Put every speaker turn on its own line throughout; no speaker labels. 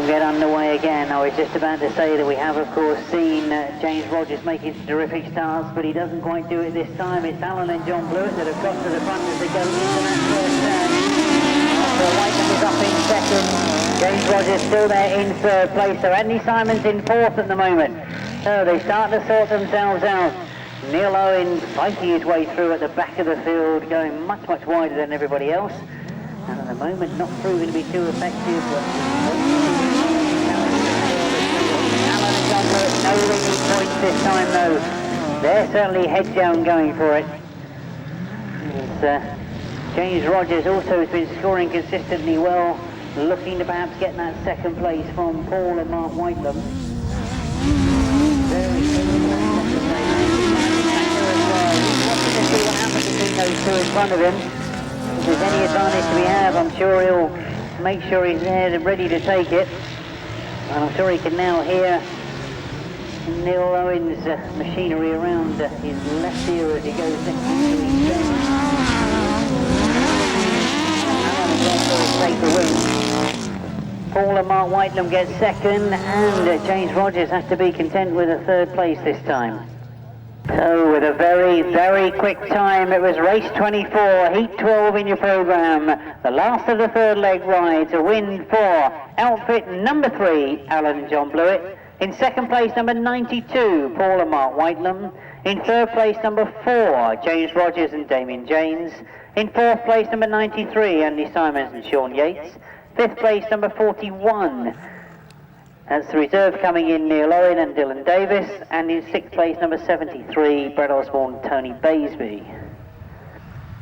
Get underway again. I was just about to say that we have, of course, seen James Rogers making terrific starts, but he doesn't quite do it this time. It's Alan and John Blewett that have got to the front as they go into that first turn. Whiteman is up in second. James Rogers still there in third place. So Andy Simon's in fourth at the moment. So they start to sort themselves out. Neil Owen fighting his way through at the back of the field, going much, much wider than everybody else. And at the moment, not proving to be too effective, but Alan and John Blewett, no leading points this time though. They're certainly head down going for it. James Rogers also has been scoring consistently well, looking to perhaps get that second place from Paul and Mark Whitelam. Very watching to see what happens between those two in front of him. If there's any advantage to be had, I'm sure he'll make sure he's there and ready to take it. And I'm sure he can now hear Neil Owen's machinery around his left ear as he goes next to each bend. Take the win. Paul and Mark Whitelam get second, and James Rogers has to be content with a third place this time. So with a very, very quick time, it was race 24, heat 12 in your programme. The last of the third leg rides, a win for outfit number 3, Alan and John Blewett. In second place, number 92, Paul and Mark Whitelam. In third place, number 4, James Rogers and Damien James. In fourth place, number 93, Andy Simons and Sean Yates. Fifth place, number 41. That's the reserve coming in, Neil Owen and Dylan Davis. And in sixth place, number 73, Brett Osborne, Tony Baisby.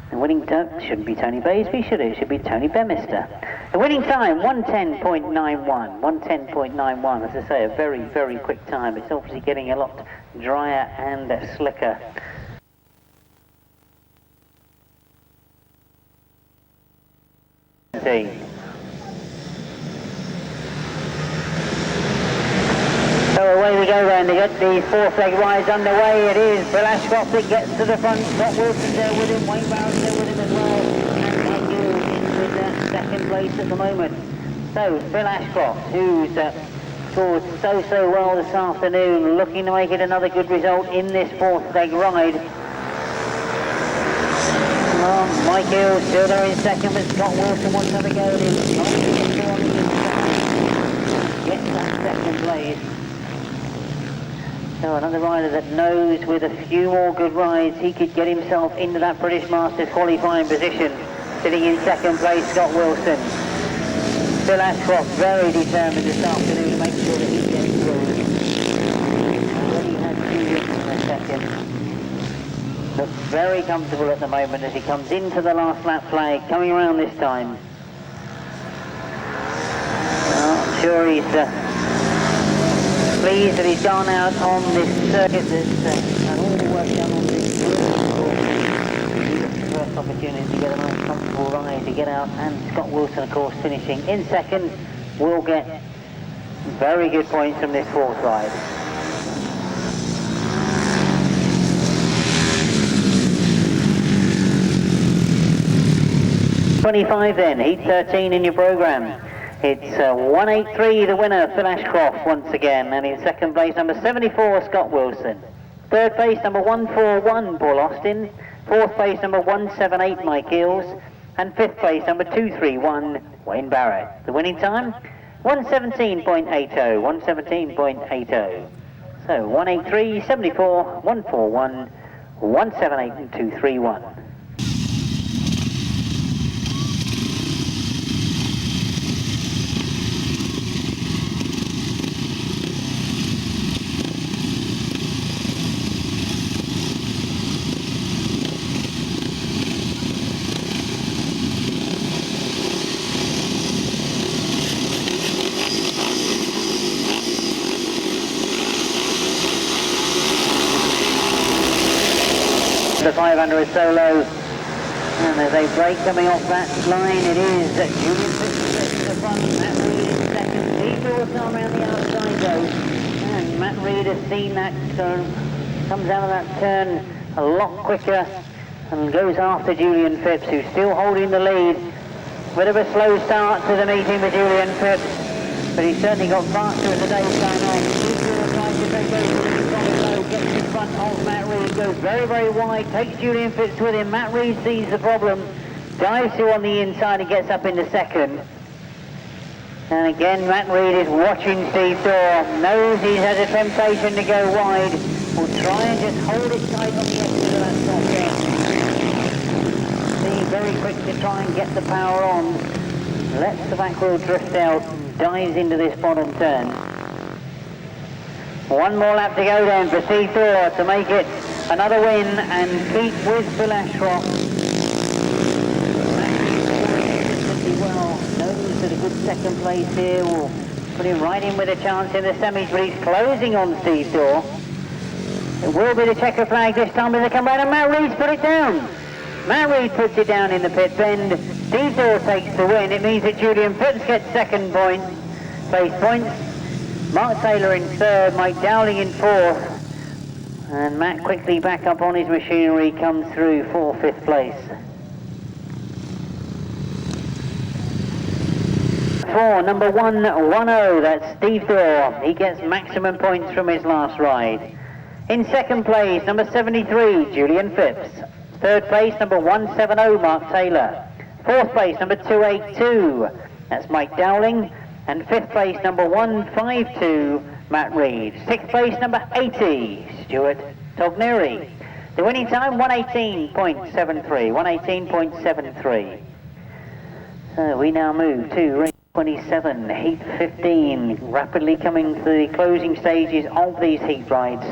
The winning time shouldn't be Tony Baisby, should it? It should be Tony Bemister. The winning time, 1:10.91. 1:10.91, as I say, a very, very quick time. It's obviously getting a lot drier and slicker. So away we go then to get the fourth leg rides underway. It is Phil Ashcroft that gets to the front. Scott Wilson's there with him, Wayne Barrett's there with him as well. And Mike Gill in with second place at the moment. So Phil Ashcroft, who's scored so well this afternoon, looking to make it another good result in this fourth leg ride. Mike Gill still there in second, but Scott Wilson wants another go at him. Gets that second place. So another rider that knows with a few more good rides he could get himself into that British Masters qualifying position. Sitting in second place, Scott Wilson. Phil Ashcroft very determined this afternoon to make sure that he gets through. Already had 2 wins in a second. Looks very comfortable at the moment as he comes into the last lap flag, coming around this time. Well, I'm sure he's pleased that he's gone out on this circuit and all the work done on this first opportunity to get a nice comfortable ride to get out, and Scott Wilson of course finishing in second will get very good points from this fourth ride. '25 then, heat 13 in your programme. It's 183, the winner, Phil Ashcroft once again, and in second place, number 74, Scott Wilson. Third place, number 141, Paul Austin. Fourth place, number 178, Mike Eels. And fifth place, number 231, Wayne Barrett. The winning time, 117.80, 117.80. So 183, 74, 141, 178 and 231. The 500 is solo. And there's a break coming off that line. It is Julian Phipps to the front. Matt Reed is second. Steve Daw come around the outside though. And Matt Reed has seen that comes out of that turn a lot quicker and goes after Julian Phipps, who's still holding the lead. Bit of a slow start to the meeting for Julian Phipps, but he certainly got faster as the day was going on. Steve Daw tries to take over the solid low, gets in front of Matt Reed, goes very, very wide, takes Julian Phipps with him. Matt Reed sees the problem, dives through on the inside and gets up into second. And again, Matt Reed is watching Steve Daw, knows he has a temptation to go wide, will try and just hold it tight on the edge of that top end. Steve very quick to try and get the power on, lets the back wheel drift out, dives into this bottom turn. One more lap to go then for Steve Daw to make it another win and keep with Phil Ashcroft. Well, knows that a good second place here will put him right in with a chance in the semis, but he's closing on Steve Daw. It will be the checker flag this time as they come round, and Matt Reed's put it down. Matt Reed puts it down in the pit bend. Steve Daw takes the win. It means that Julian Phipps gets second place points. Mark Taylor in third, Mike Dowling in fourth. And Matt quickly back up on his machinery, comes through for fifth place. For number 110, that's Steve Daw. He gets maximum points from his last ride. In second place, number 73, Julian Phipps. Third place, number 170, Mark Taylor. Fourth place, number 282, that's Mike Dowling. And fifth place, number 152, Matt Reed. Sixth place, number 80, Stuart Togneri. The winning time, 118.73, 118.73. So we now move to race 27, heat 15, rapidly coming to the closing stages of these heat rides.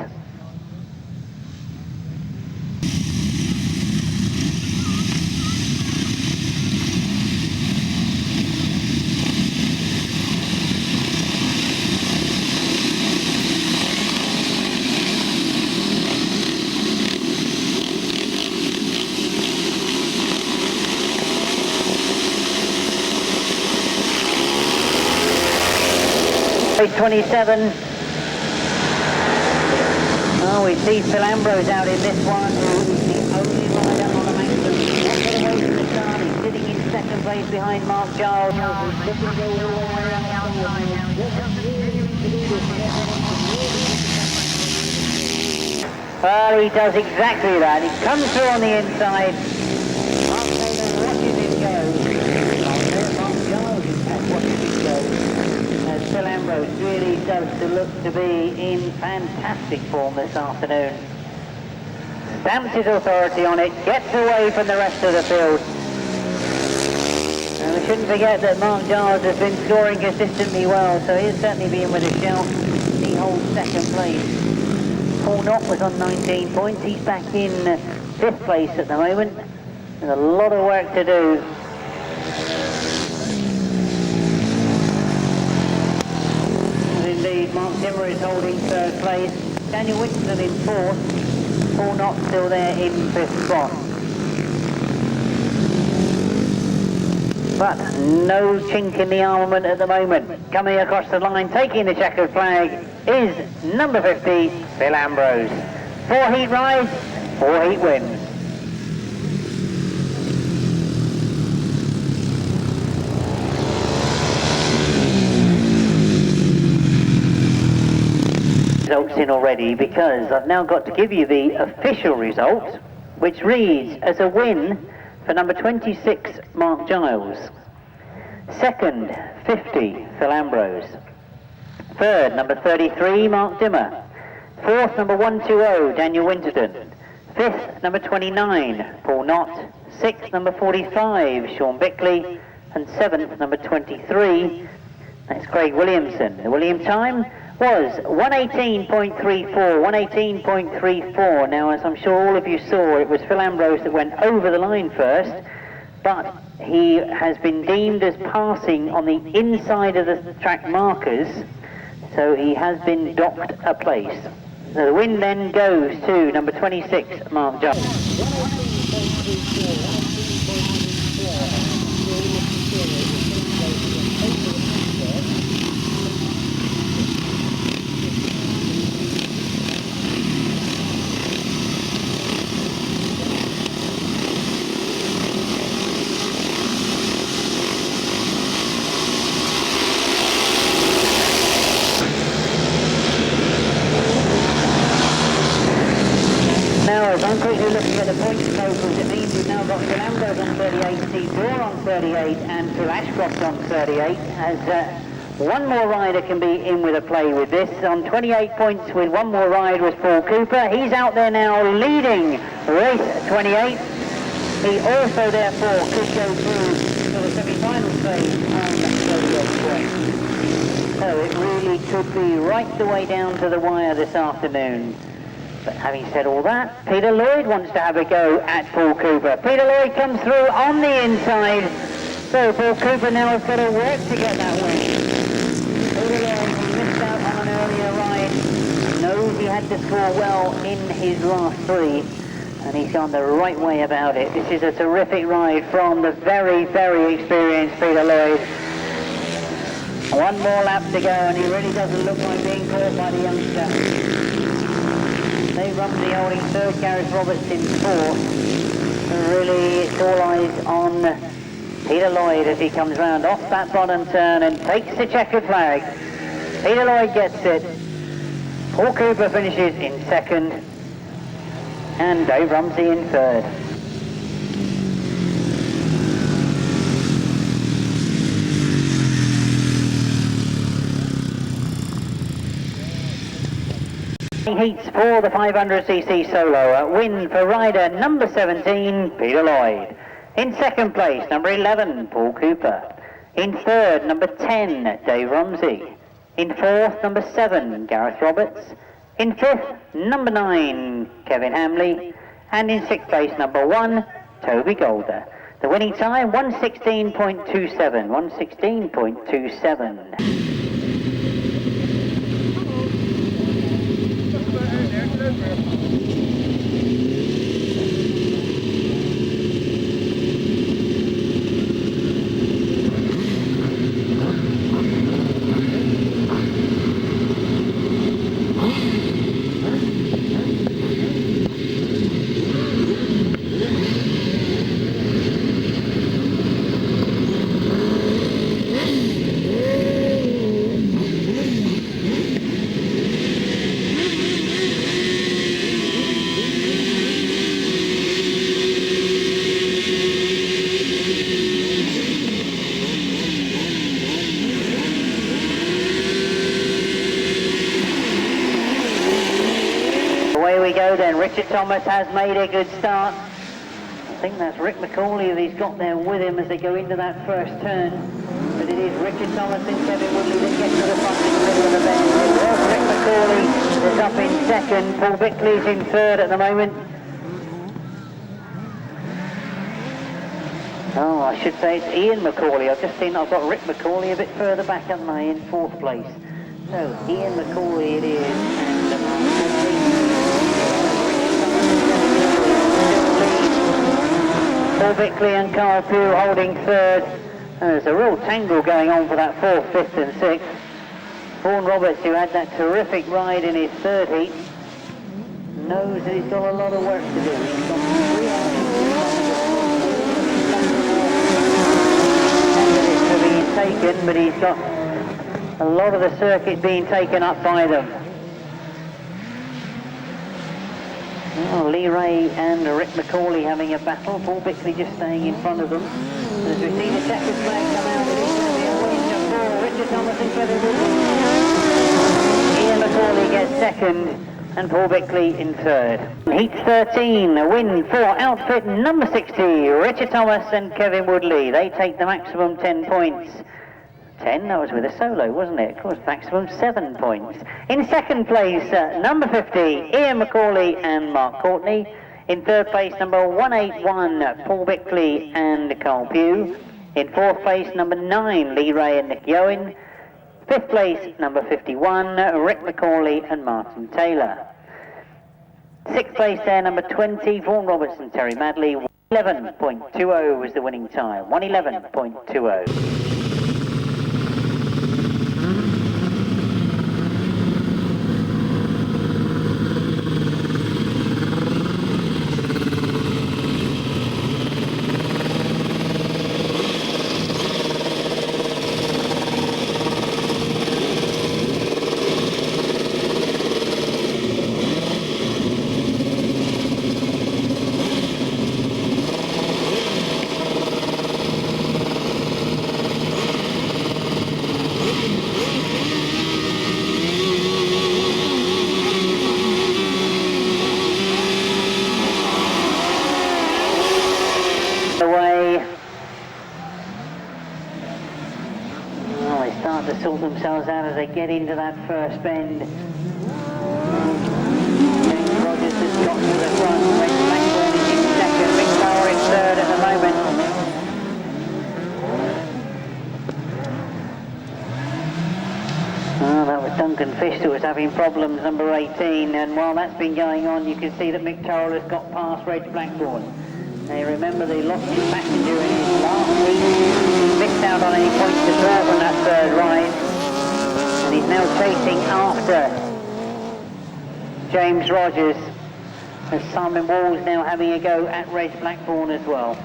Race 27. Oh, we see Phil Ambrose out in this one, who is the only rider on the maximum. Not going to wait for the start. He's sitting in second place behind Mark Giles. Well, he does exactly that. He comes through on the inside. Mark Taylor watches him go. Mark Giles in fact watches him go. Phil Ambrose really does look to be in fantastic form this afternoon. Stamps his authority on it, gets away from the rest of the field. And we shouldn't forget that Mark Giles has been scoring consistently well, so he'll certainly be in with a shout. He holds second place. Paul Knott was on 19 points. He's back in fifth place at the moment. There's a lot of work to do. Indeed, Mark Zimmer is holding third place. Daniel Winston in fourth. Paul Knott still there in fifth spot. But no chink in the armament at the moment. Coming across the line, taking the checkered flag, is number 50, Phil Ambrose. 4 heat rides, 4 heat wins. Results in already, because I've now got to give you the official result, which reads as a win for number 26, Mark Giles. Second, 50, Phil Ambrose. Third, number 33, Mark Dimmer. Fourth, number 120, Daniel Winterton. Fifth, number 29, Paul Knott. Sixth, number 45, Sean Bickley. And seventh, number 23, that's Craig Williamson. The William time was 118.34, 118.34. Now, as I'm sure all of you saw, it was Phil Ambrose that went over the line first, but he has been deemed as passing on the inside of the track markers, so he has been docked a place. So the win then goes to number 26, Mark Jones. Now, as I'm quickly looking at the points totals, it means we've now got Phil Ambrose on 38, Steve Daw on 38, and Phil Ashcroft on 38, as one more rider can be in with a play with this. On 28 points with one more ride was Paul Cooper. He's out there now leading race 28. He also, therefore, could go through to the semi-final phase on 38 points. So it really could be right the way down to the wire this afternoon. But having said all that, Peter Lloyd wants to have a go at Paul Cooper. Peter Lloyd comes through on the inside. So Paul Cooper now has got to work to get that win. Peter Lloyd, he missed out on an earlier ride. Knows he had to score well in his last three. And he's gone the right way about it. This is a terrific ride from the very, very experienced Peter Lloyd. One more lap to go, and he really doesn't look like being caught by the youngster. Dave Rumsey holding third, Gareth Roberts in fourth. Really, it's all eyes on Peter Lloyd as he comes round off that bottom turn and takes the checkered flag. Peter Lloyd gets it. Paul Cooper finishes in second, and Dave Rumsey in third. Heats for the 500cc solo. A win for rider number 17, Peter Lloyd. In second place, number 11, Paul Cooper. In third, number 10, Dave Rumsey. In fourth, number 7, Gareth Roberts. In fifth, number 9, Kevin Hamley. And in sixth place, number 1, Toby Golder. The winning time, 1:16.27. 1:16.27. Away we go then. Richard Thomas has made a good start. I think that's Rick McCauley that he's got there with him as they go into that first turn. But it is Richard Thomas and Kevin Woodley that get to the front in the middle of the bend. It was Rick McCauley that's up in second. Paul Bickley's in third at the moment. Oh, I should say it's Ian McCauley. I've just seen I've got Rick McCauley a bit further back, haven't I, in fourth place. So Ian McCauley it is, and Paul Bickley and Carl Pugh holding third. And there's a real tangle going on for that fourth, fifth and sixth. Vaughan Roberts, who had that terrific ride in his third heat, knows that he's got a lot of work to do. He's got 3 hours to be taken, but he's got a lot of the circuit being taken up by them. Oh, Lee Ray and Rick McCauley having a battle. Paul Bickley just staying in front of them. As we see the checkered flag come out, it is going to be a win for Richard Thomas and Kevin Woodley. Ian McCauley gets second and Paul Bickley in third. Heat 13, a win for outfit number 60, Richard Thomas and Kevin Woodley. They take the maximum 10 points. 10, that was with a solo, wasn't it? Of course, maximum 7 points. In second place, number 50, Ian McCauley and Mark Courtney. In third place, number 181, Paul Bickley and Carl Pugh. In fourth place, number 9, Lee Ray and Nick Yowen. Fifth place, number 51, Rick McCauley and Martin Taylor. Sixth place there, number 20, Vaughan Robertson, Terry Madley. 111.20 was the winning time. 111.20. To sort themselves out as they get into that first bend. James Rogers has got to the front. Red Blackburn is in second. Mick Power in third at the moment. Oh, that was Duncan Fish that was having problems, number 18, and while that's been going on, you can see that Mick Towell has got past Reg Blackburn. Now remember, they lost his passenger in his last heat. He missed out on any points to draw from that third ride, and he's now chasing after James Rogers, as Simon Wall's now having a go at Reg Blackburn as well.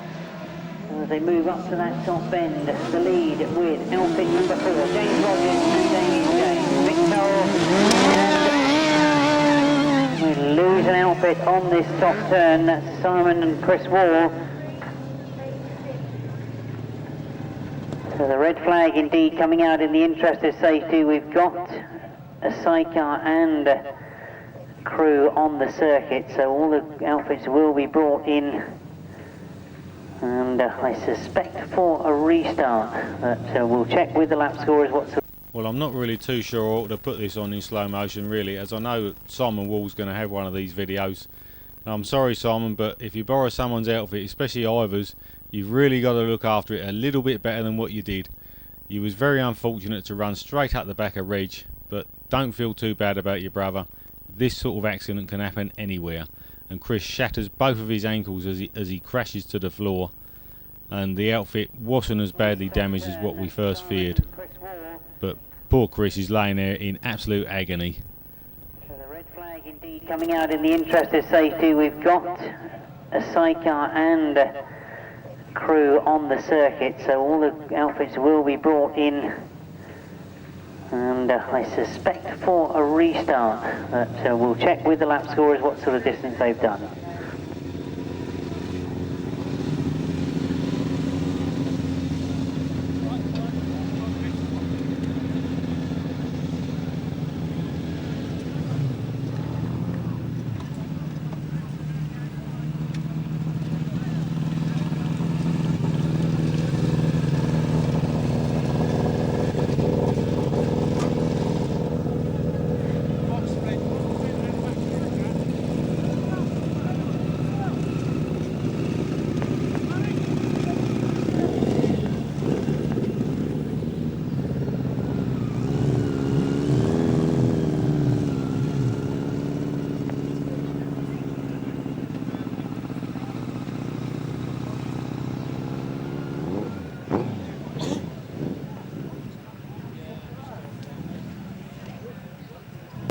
And as they move up to that top end, the lead with outfit number 4, James Rogers and Damien James. Mick Towell, we lose an outfit on this top turn. That's Simon and Chris Wall. So the red flag indeed coming out in the interest of safety. We've got a sidecar and a crew on the circuit, so all the outfits will be brought in, and I suspect for a restart, but we'll check with the lap scorers what's.
Well, I'm not really too sure I ought to put this on in slow motion really, as I know Simon Wall's going to have one of these videos. And I'm sorry Simon, but if you borrow someone's outfit, especially Ivor's, you've really got to look after it a little bit better than what you did. You was very unfortunate to run straight up the back of Reg, but don't feel too bad about your brother. This sort of accident can happen anywhere, and Chris shatters both of his ankles as he crashes to the floor, and the outfit wasn't as badly damaged as what we first feared. But poor Chris is laying there in absolute agony.
So the red flag indeed coming out in the interest of safety. We've got a sidecar and a crew on the circuit, so all the outfits will be brought in, and I suspect for a restart, but we'll check with the lap scorers what sort of distance they've done.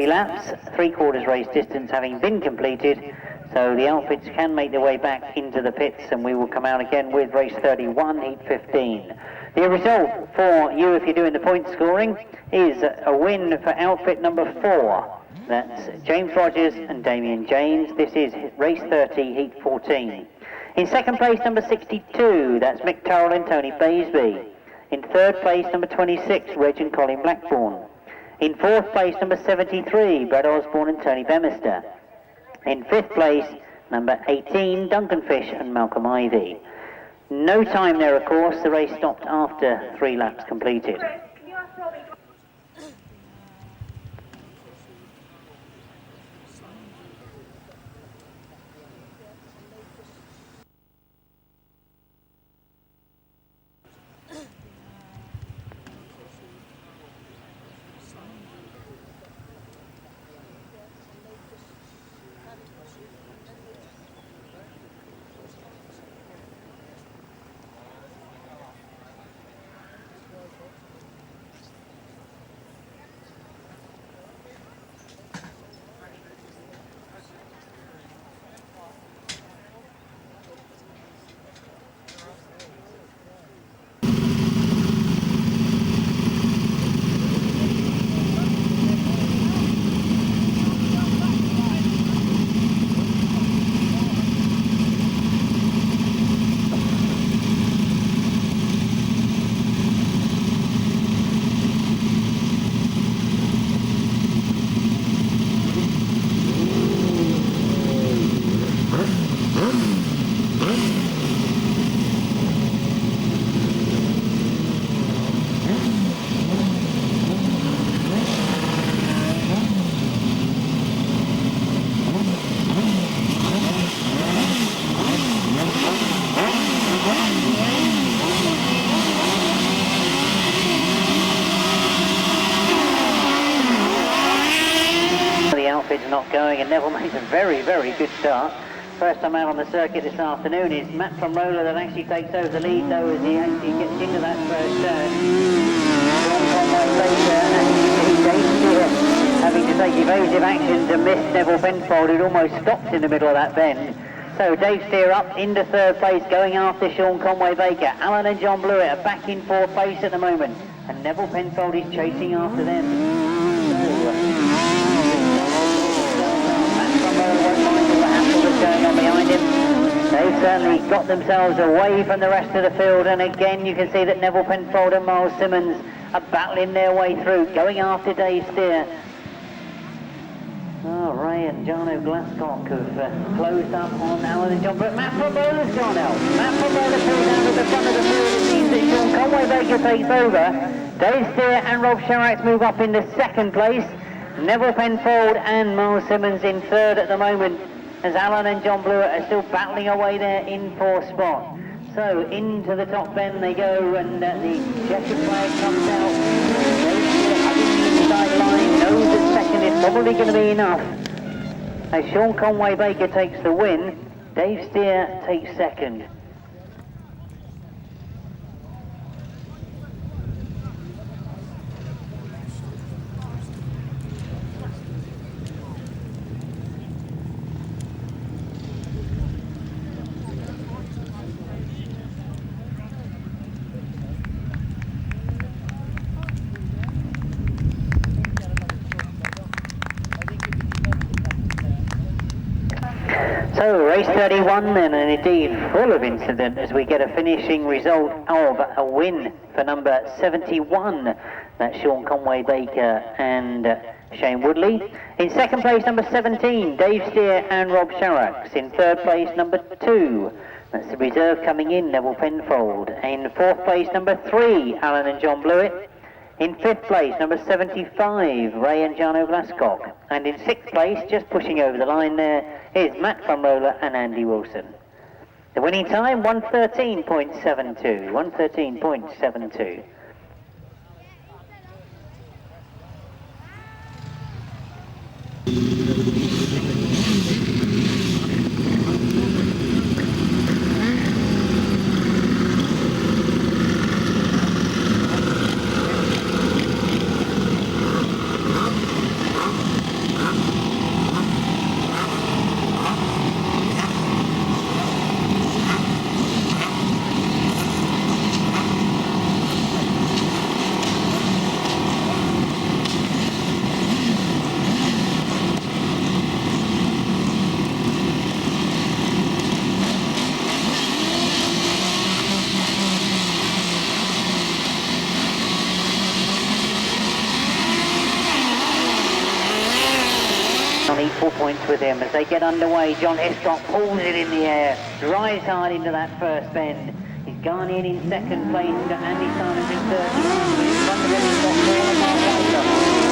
Laps, 3/4 race distance having been completed, so the outfits can make their way back into the pits, and we will come out again with race 31, heat 15. The result for you, if you're doing the point scoring, is a win for outfit number 4. That's James Rogers and Damien James. This is race 30, heat 14. In second place, number 62, that's Mick Towell and Tony Baisby. In third place, number 26, Reg and Colin Blackburn. In fourth place, number 73, Brad Osborne and Tony Bemister. In fifth place, number 18, Duncan Fish and Malcolm Ivey. No time there, of course. The race stopped after 3 laps completed. and Neville makes a very, very good start. First time out on the circuit this afternoon is Matt from Roller that actually takes over the lead though as he actually gets into that first turn. Sean Conway later, and you see Dave Steer having to take evasive action to miss Neville Penfold, who'd almost stopped in the middle of that bend. So Dave Steer up into third place, going after Sean Conway Baker. Alan and John Blewett are back in fourth place at the moment, and Neville Penfold is chasing after them. Matt from Roller won't mind all the hassle that's going on behind him. They've certainly got themselves away from the rest of the field, and again you can see that Neville Penfold and Miles Simmons are battling their way through, going after Dave Steer. Oh, Ray and Jono Glasscock have closed up on Alan and John, but Matt from Roller's gone out. Matt from Roller pulls out at the front of the field. It means that Sean Conway Baker takes over. Dave Steer and Rob Sharrax move up into second place. Neville Penfold and Miles Simmons in third at the moment, as Alan and John Blewett are still battling away there in fourth spot. So into the top bend they go, and the checkered flag comes out. Inside line, knows that second is probably going to be enough. As Sean Conway Baker takes the win, Dave Steer takes second. So race 31 then, and indeed full of incident as we get a finishing result of a win for number 71. That's Sean Conway Baker and Shane Woodley. In second place, number 17, Dave Steer and Rob Sharrax. In third place, number 2, that's the reserve coming in, Neville Penfold. In fourth place, number 3, Alan and John Blewett. In fifth place, number 75, Ray and Jono Glasscock. And in sixth place, just pushing over the line there, is Matt from Roller and Andy Wilson. The winning time, 1:13.72. 1:13.72. Equal points with him as they get underway. John Hiscock pulls it in the air, drives hard into that first bend. He's gone in second place to Andy Simons in third. In front of him he's got Phil Ambrose.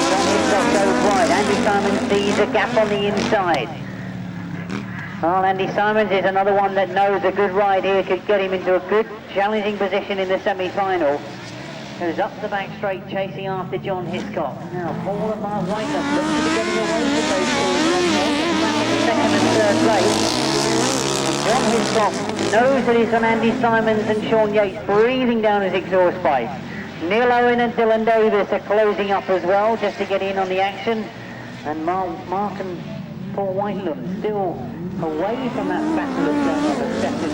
John Hiscock goes wide. Andy Simons sees a gap on the inside. Well, Andy Simons is another one that knows a good ride here could get him into a good challenging position in the semi-final. Goes up the back straight, chasing after John Hiscock. Now, Paul and Mark Whiteman looks to be getting away with those two. Second and third place. And John Hiscock knows that he's on Andy Simons and Sean Yates breathing down his exhaust pipe. Neil Owen and Dylan Davis are closing up as well, just to get in on the action. And Mark and Paul Whiteland still away from that battle of the second.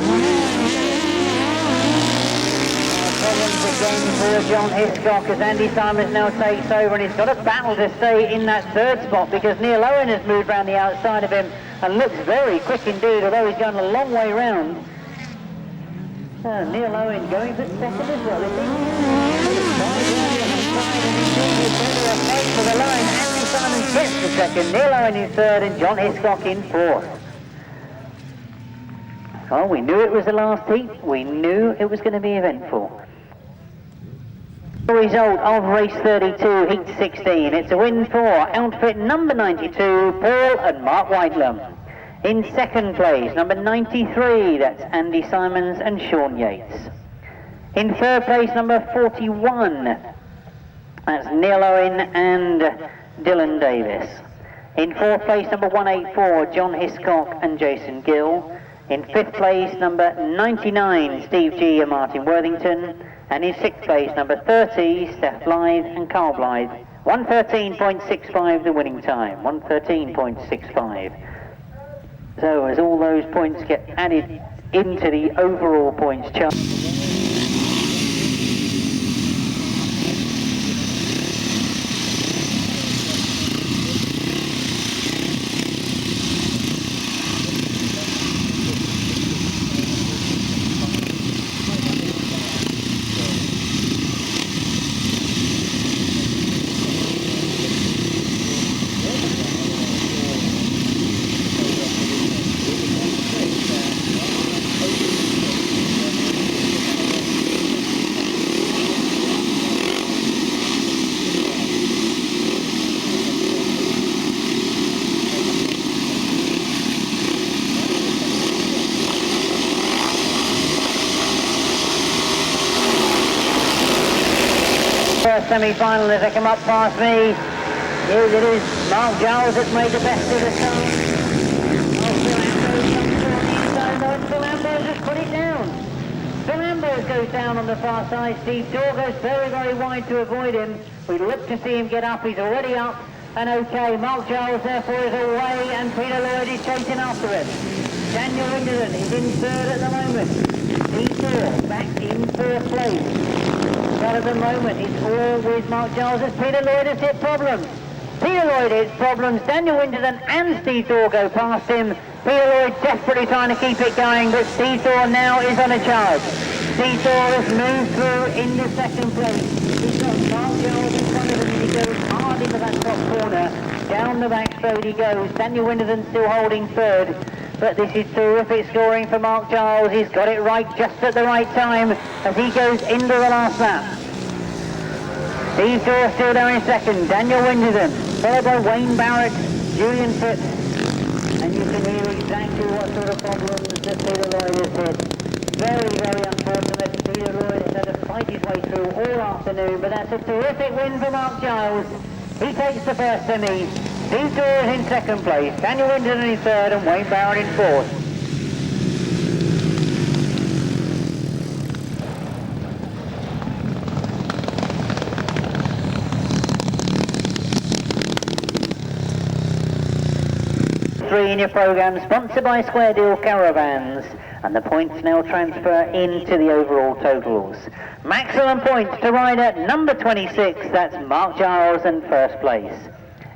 Problems again for John Hiscock as Andy Simons now takes over, and he's got a battle to stay in that third spot because Neil Owen has moved around the outside of him and looks very quick indeed, although he's gone a long way round. Neil Owen going for second as well, is he? For the line, Andy Simons gets the second, Neil Owen in third and John Hiscock in fourth. Well, we knew it was the last heat, we knew it was going to be eventful. The result of race 32, heat 16. It's a win for outfit number 92, Paul and Mark Whitelam. In second place, number 93, that's Andy Simons and Sean Yates. In third place, number 41, that's Neil Owen and Dylan Davis. In 4th place, number 184, John Hiscock and Jason Gill. In 5th place, number 99, Steve G and Martin Worthington. And in 6th place, number 30, Steph Blythe and Carl Blythe. 1:13.65 the winning time, 1:13.65. So as all those points get added into the overall points chart. Semi-final as they come up past me. Yes, it is Mark Giles that's made the best of the start. Phil Ambrose has put it down. Phil Ambrose goes down on the far side. Steve Daw goes very, very wide to avoid him. We look to see him get up. He's already up. And okay, Mark Giles therefore is away and Peter Lloyd is chasing after him. Daniel Winderden is in 3rd at the moment. Steve Daw back in 4th place. But at the moment, it's all with Mark Giles as Peter Lloyd has hit problems. Peter Lloyd hits problems. Daniel Winderden and Steve Daw go past him. Peter Lloyd desperately trying to keep it going, but Steve Daw now is on a charge. Steve Daw has moved through into 2nd place. He's got Mark Giles in front of him and he goes hard into that top corner. Down the back straight he goes. Daniel Winderden still holding 3rd. But this is terrific scoring for Mark Giles. He's got it right just at the right time as he goes into the last lap. Steve Daw still down in 2nd. Daniel Winderden, followed by Wayne Barrett, Julian Phipps. And you can hear exactly what sort of problems that Peter Lloyd has hit. Very, very unfortunate. Peter Lloyd has had to fight his way through all afternoon, but that's a terrific win for Mark Giles. He takes the first semi. Steve Daw is in 2nd place, Daniel Winderden in 3rd and Wayne Barrett in 4th. Three in your programme, sponsored by Square Deal Caravans, and the points now transfer into the overall totals. Maximum points to rider number 26, that's Mark Giles in 1st place.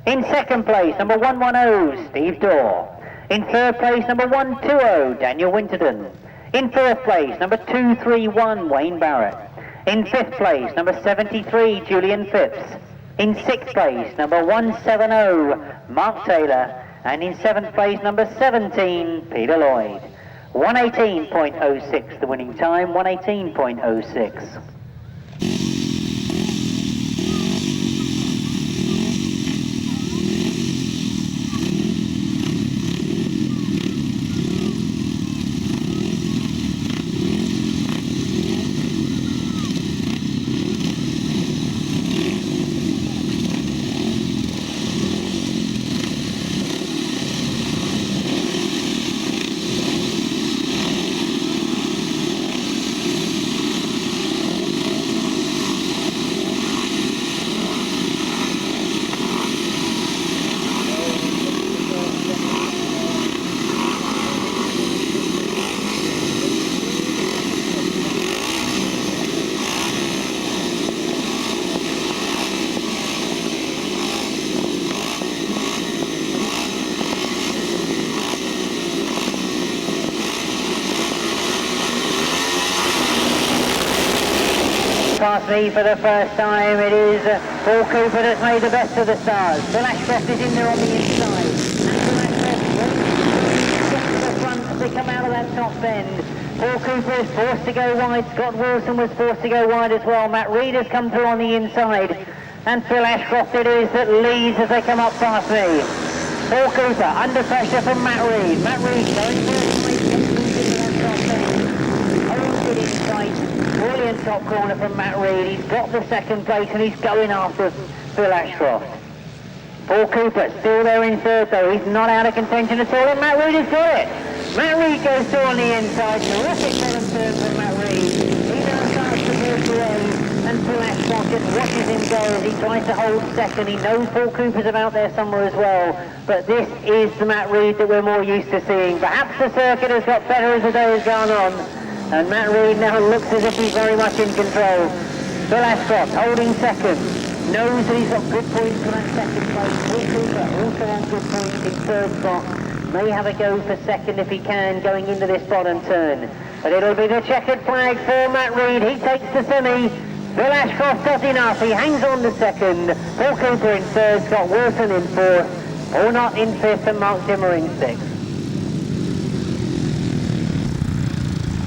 In 2nd place, number 110, Steve Daw. In 3rd place, number 120, Daniel Winderden. In 4th place, number 231, Wayne Barrett. In 5th place, number 73, Julian Phipps. In 6th place, number 170, Mark Taylor. And in 7th place, number 17, Peter Lloyd. 1:18.06 the winning time, 1:18.06. Past me for the first time, it is Paul Cooper that's made the best of the stars. Phil Ashcroft is in there on the inside. Phil Ashcroft gets to the front as they come out of that top bend. Paul Cooper is forced to go wide. Scott Wilson was forced to go wide as well. Matt Reed has come through on the inside. And Phil Ashcroft it is that leads as they come up past me. Paul Cooper under pressure from Matt Reed. Matt Reed going for that top bend. Holds it in sight. Brilliant top corner from Matt Reed. He's got the 2nd place and he's going after Phil Ashcroft. Paul Cooper still there in third though. He's not out of contention at all, and Matt Reed has got it. Matt Reed goes through on the inside. Terrific bottom turn from Matt Reed. He now starts to move away, and Phil Ashcroft just watches him go as he tries to hold second. He knows Paul Cooper's about there somewhere as well, but this is the Matt Reed that we're more used to seeing. Perhaps the circuit has got better as the day has gone on, and Matt Reed now looks as if he's very much in control. Phil Ashcroft holding second. Knows that he's got good points for that second place. Paul Cooper also on good points in third spot. May have a go for second if he can going into this bottom turn. But it'll be the checkered flag for Matt Reed. He takes the semi. Phil Ashcroft does enough. He hangs on to second. Paul Cooper in third. Scott Wilson in fourth. Ornott in fifth and Mark Dimmer in sixth.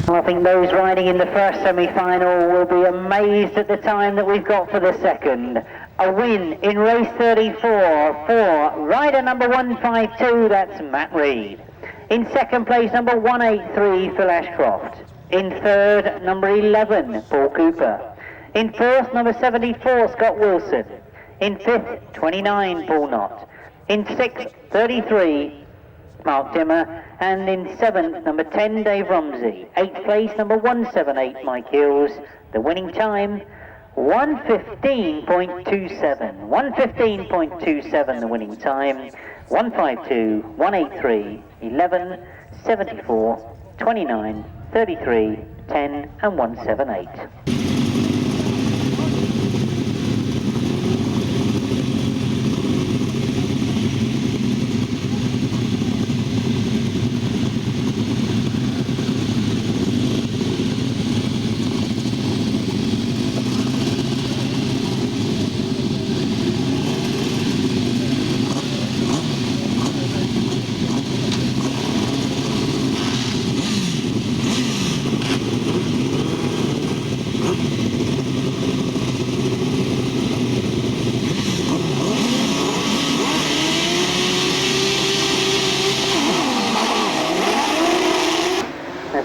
I think those riding in the first semi-final will be amazed at the time that we've got for the second. A win in race 34 for rider number 152, that's Matt Reed. In second place, number 183, Phil Ashcroft. In third, number 11, Paul Cooper. In fourth, number 74, Scott Wilson. In fifth, 29, Paul Knott. In sixth, 33, Mark Dimmer, and in seventh, number 10, Dave Rumsey. Eighth place, number 178, Mike Hills. The winning time, 1:15.27. 1:15.27 the winning time. 152, 183, 11, 74, 29, 33, 10 and 178.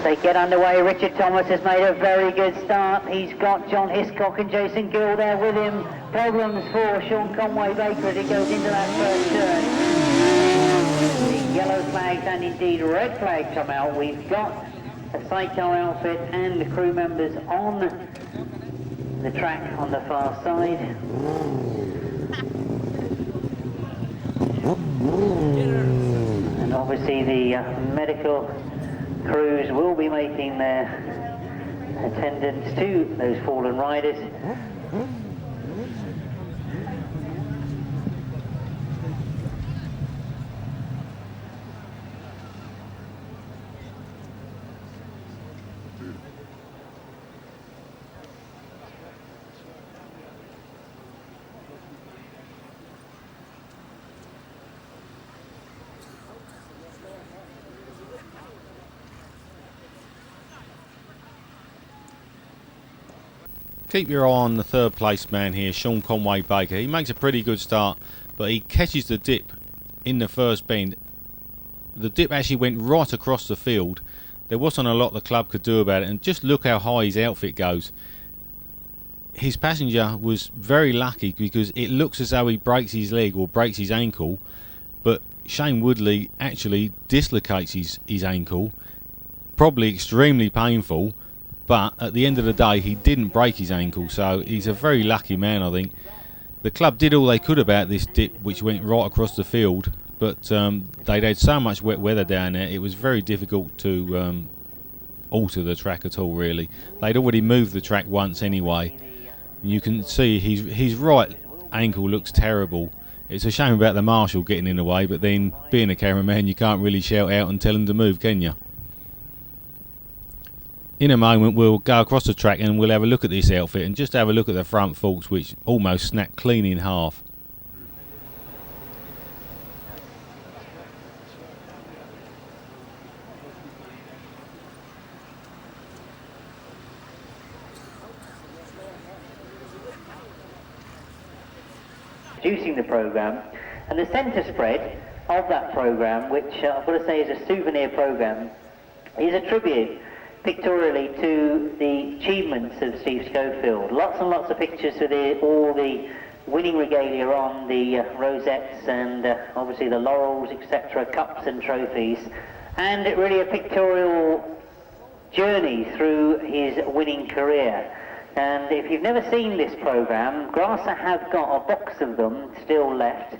They get underway. Richard Thomas has made a very good start. He's got John Hiscock and Jason Gill there with him. Problems for Sean Conway Baker as he goes into that first turn. The yellow flags and indeed red flags come out. We've got a sidecar outfit and the crew members on the track on the far side. And obviously the medical crews will be making their attendance to those fallen riders.
Keep your eye on the third place man here, Sean Conway Baker. He makes a pretty good start, but he catches the dip in the first bend. The dip actually went right across the field. There wasn't a lot the club could do about it, and just look how high his outfit goes. His passenger was very lucky because it looks as though he breaks his leg or breaks his ankle, but Shane Woodley actually dislocates his ankle, probably extremely painful. But at the end of the day, he didn't break his ankle, so he's a very lucky man, I think. The club did all they could about this dip, which went right across the field, but they'd had so much wet weather down there, it was very difficult to alter the track at all, really. They'd already moved the track once anyway. You can see his right ankle looks terrible. It's a shame about the marshal getting in the way, but then, being a cameraman, you can't really shout out and tell him to move, can you? In a moment we'll go across the track and we'll have a look at this outfit and just have a look at the front forks, which almost snapped clean in half.
Producing the programme, and the centre spread of that programme, which I've got to say is a souvenir programme, is a tribute pictorially to the achievements of Steve Schofield. Lots and lots of pictures with all the winning regalia on, the rosettes and obviously the laurels, etc., cups and trophies, and really a pictorial journey through his winning career. And if you've never seen this programme, Grasser have got a box of them still left.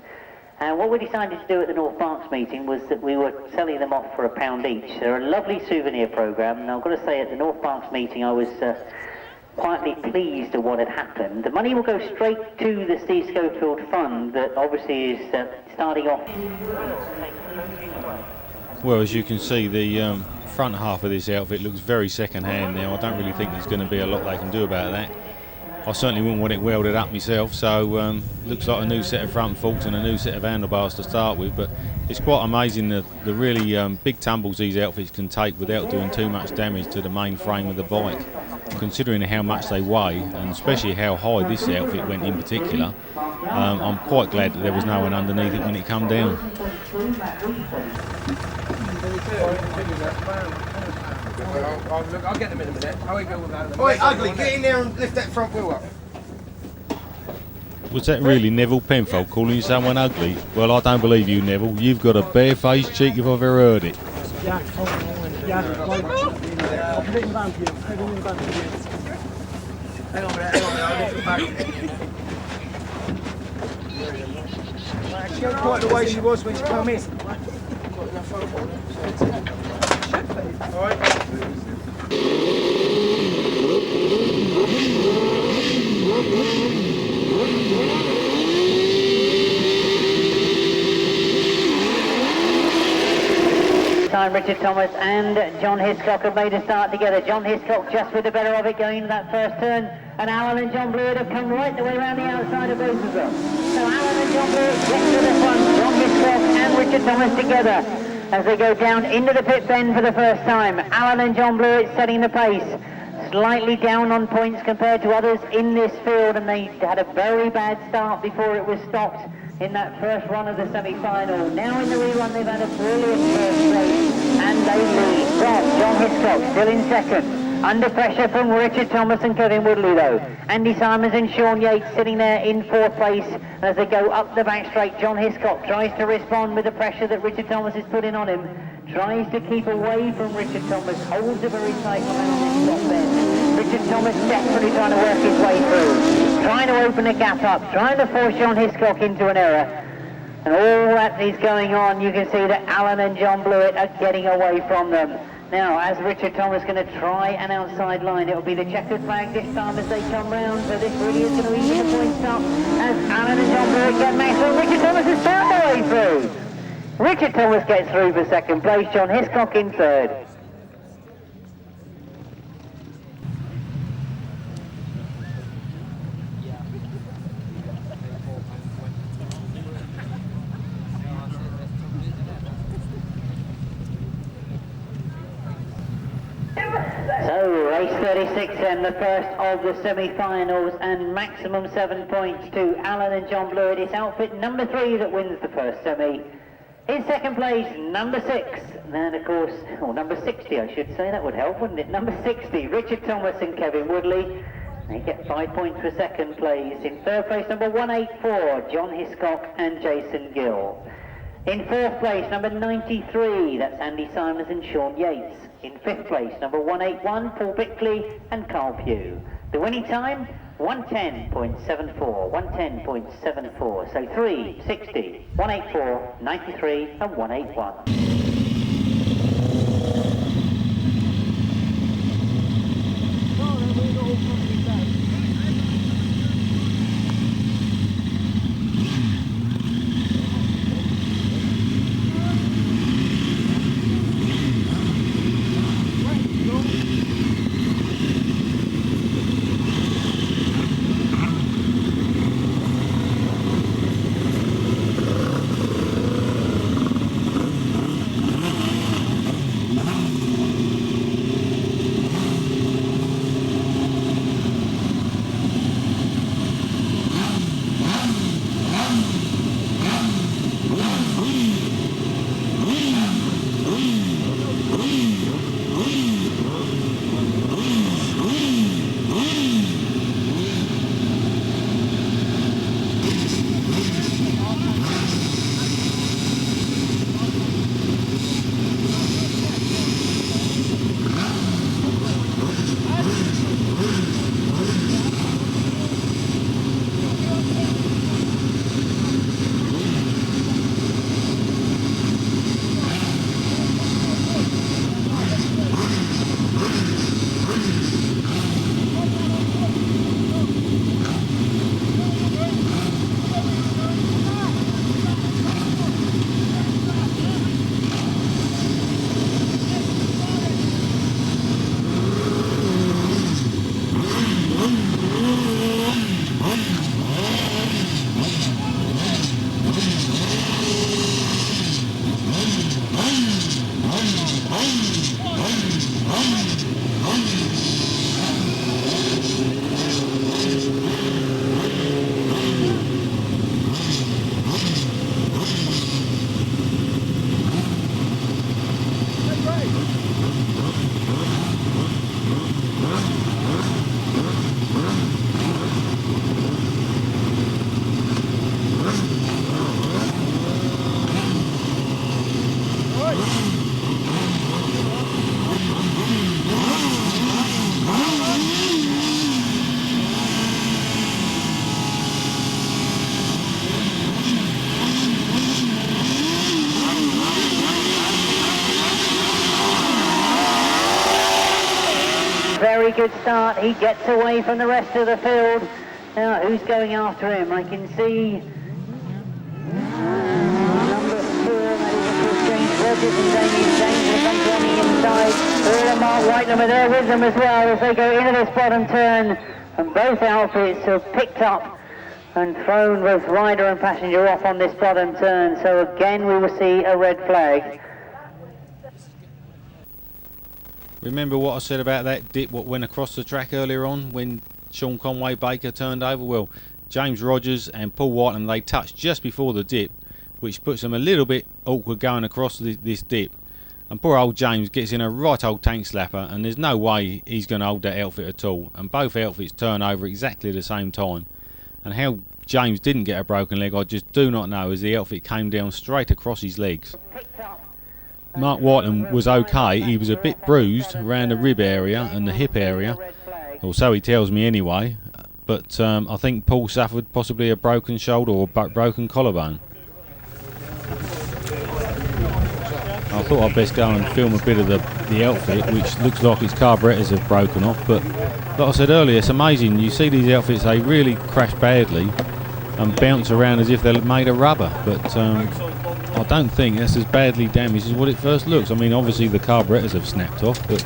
And what we decided to do at the North Berks meeting was that we were selling them off for £1 each. They're a lovely souvenir programme, and I've got to say at the North Berks meeting I was quietly pleased at what had happened. The money will go straight to the Steve Schofield Fund that obviously is starting off.
Well, as you can see, the front half of this outfit looks very second hand now. I don't really think there's going to be a lot they can do about that. I certainly wouldn't want it welded up myself, so looks like a new set of front forks and a new set of handlebars to start with, but it's quite amazing the really big tumbles these outfits can take without doing too much damage to the main frame of the bike. Considering how much they weigh, and especially how high this outfit went in particular, I'm quite glad that there was no one underneath it when it come down.
I'll get them in a minute. How we go without them? Oi, Ugly, get in there and lift that front wheel up.
Was that really Neville Penfold calling someone ugly? Well, I don't believe you, Neville. You've got a bare-faced cheek if I've ever heard it.
Hang on a minute, I'll lift it back. She ain't quite the way she was when she came in. Alright.
Time Richard Thomas and John Hiscock have made a start together. John Hiscock just with the better of it going into that first turn, and Alan and John Blewett have come right the way around the outside of both of them. So Alan and John Blewett get to the front, John Hiscock and Richard Thomas together as they go down into the pit bend for the first time. Alan and John Blewett setting the pace, slightly down on points compared to others in this field, and they had a very bad start before it was stopped in that first run of the semi-final. Now in the rerun they've had a brilliant first race, and they lead from John Hiscock still in second. Under pressure from Richard Thomas and Kevin Woodley though. Andy Simons and Sean Yates sitting there in fourth place. As they go up the back straight, John Hiscock tries to respond with the pressure that Richard Thomas is putting on him. Tries to keep away from Richard Thomas, holds a very tight line on this top bend. Richard Thomas desperately trying to work his way through, trying to open a gap up, trying to force John Hiscock into an error. And all that is going on, you can see that Alan and John Blewett are getting away from them. Now, as Richard Thomas is going to try an outside line, it will be the checkered flag this time as they come round, so this really is going to ease the points up as Alan and John Blewett get maximum. Richard Thomas has found the way through. Richard Thomas gets through for second place, John Hiscock in third. So race 36 then, the first of the semi-finals, and maximum 7 points to Alan and John Blewett. It's outfit number 3 that wins the first semi. In second place, number 6, and of course, number 60 I should say, that would help, wouldn't it? Number 60, Richard Thomas and Kevin Woodley. They get 5 points for second place. In third place, number 184, John Hiscock and Jason Gill. In fourth place, number 93, that's Andy Simons and Sean Yates. In fifth place, number 181, Paul Bickley and Carl Pugh. The winning time, 110.74, 110.74. So 3, 60, 184, 93 and 181. very good start. He gets away from the rest of the field. Now, who's going after him? I can see number 4, that is of course James Rogers and Damien James are both on the inside. Phil and Mark Whitelam are there with them as well as they go into this bottom turn. And both outfits have picked up and thrown both rider and passenger off on this bottom turn. So again, we will see a red flag.
Remember what I said about that dip what went across the track earlier on when Sean Conway Baker turned over? Well, James Rogers and Paul Whitelam, they touched just before the dip, which puts them a little bit awkward going across this dip. And poor old James gets in a right old tank slapper, and there's no way he's going to hold that outfit at all. And both outfits turn over exactly the same time. And how James didn't get a broken leg, I just do not know, as the outfit came down straight across his legs. Mark Whitelam was okay. He was a bit bruised around the rib area and the hip area, or so he tells me anyway. But I think Paul suffered possibly a broken shoulder or broken collarbone. I thought I'd best go and film a bit of the outfit, which looks like its carburettors have broken off. But like I said earlier, it's amazing. You see these outfits, they really crash badly and bounce around as if they're made of rubber. But I don't think that's as badly damaged as what it first looks. I mean, obviously the carburettors have snapped off, but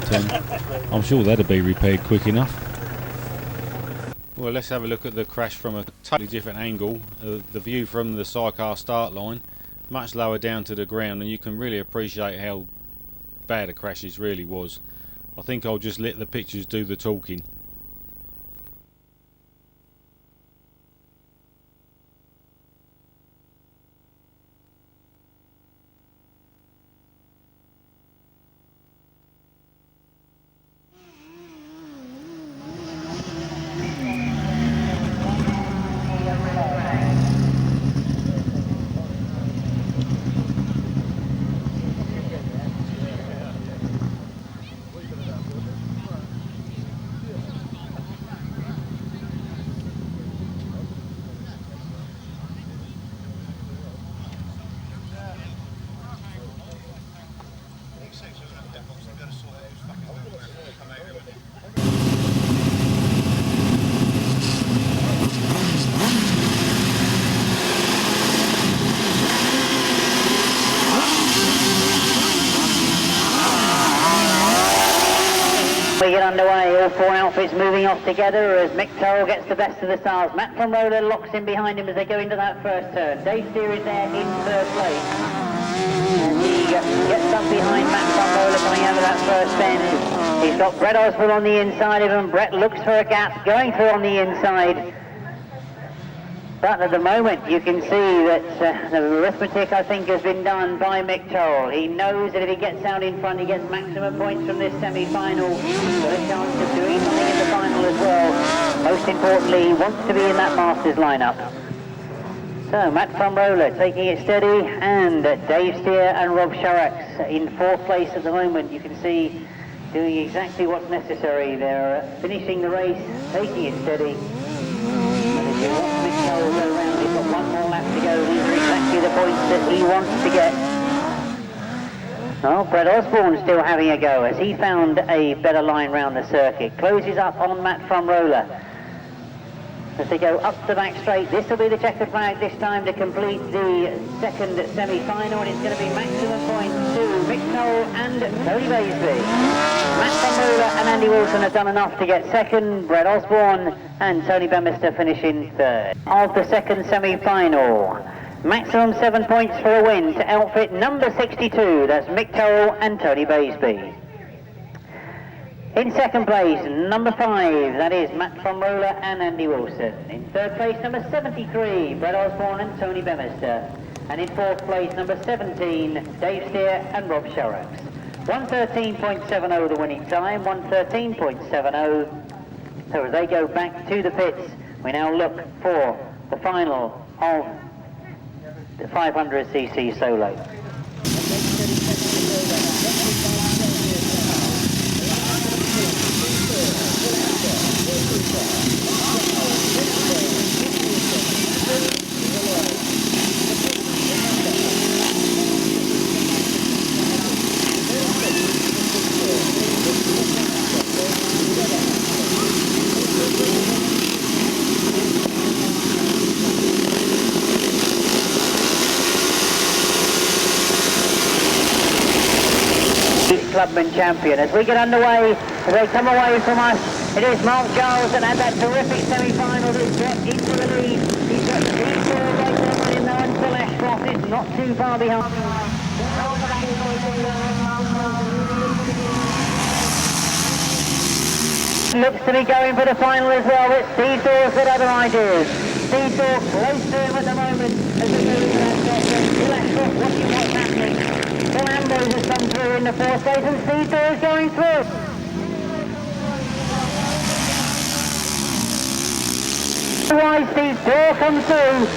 I'm sure that'll be repaired quick enough. Well, let's have a look at the crash from a totally different angle. The view from the sidecar start line, much lower down to the ground, and you can really appreciate how bad a crash this really was. I think I'll just let the pictures do the talking.
We get underway, all 4 outfits moving off together as Mick Turrell gets the best of the stars. Matt from Roller locks in behind him as they go into that first turn. Dave Steer is there in 3rd place. And he gets up behind Matt from Roller coming out of that first bend. He's got Brett Oswald on the inside of him. Brett looks for a gap, going through on the inside. But at the moment you can see that the arithmetic, I think, has been done by Mick Turrell. He knows that if he gets out in front, he gets maximum points from this semi-final. He's got a chance of doing something in the final as well. Most importantly, he wants to be in that Masters lineup. So Matt from Roller taking it steady, and Dave Steer and Rob Sharax in 4th place at the moment. You can see doing exactly what's necessary. They're finishing the race, taking it steady. And if you watch Mick Turrell go round, he's got 1 more lap to go. These are exactly the points that he wants to get. Well, Brett Osborne still having a go as he found a better line round the circuit. Closes up on Matt from Roller. As they go up the back straight, this will be the checkered flag this time to complete the 2nd semi-final, and it's going to be maximum points to Mick Turrell and Tony Baisby. Matt from Roller and Andy Wilson have done enough to get 2nd, Brett Osborne and Tony Bemister finishing 3rd. Of the 2nd semi-final, maximum 7 points for a win to outfit number 62, that's Mick Turrell and Tony Baisby. In 2nd place, number 5, that is Matt from Roller and Andy Wilson. In 3rd place, number 73, Brett Osborne and Tony Bemister. And in 4th place, number 17, Dave Steer and Rob Sharax. 1:13.70 the winning time, 1:13.70. So as they go back to the pits, we now look for the final of the 500cc solo. Clubman Champion. As we get underway, as they come away from us, it is Mark Giles that had that terrific semi-final that's got into the lead. He's got Steve Daw right there running now, and Phil Ashcroft is not too far behind. Looks to be going for the final as well, but Steve Daw's got other ideas. Steve Daw close to him at the moment as they move to that top. Phil Ashcroft watching what's happening. Phil Ambrose has come through in the fourth place and Steve Daw is going through. Otherwise Steve Daw comes through.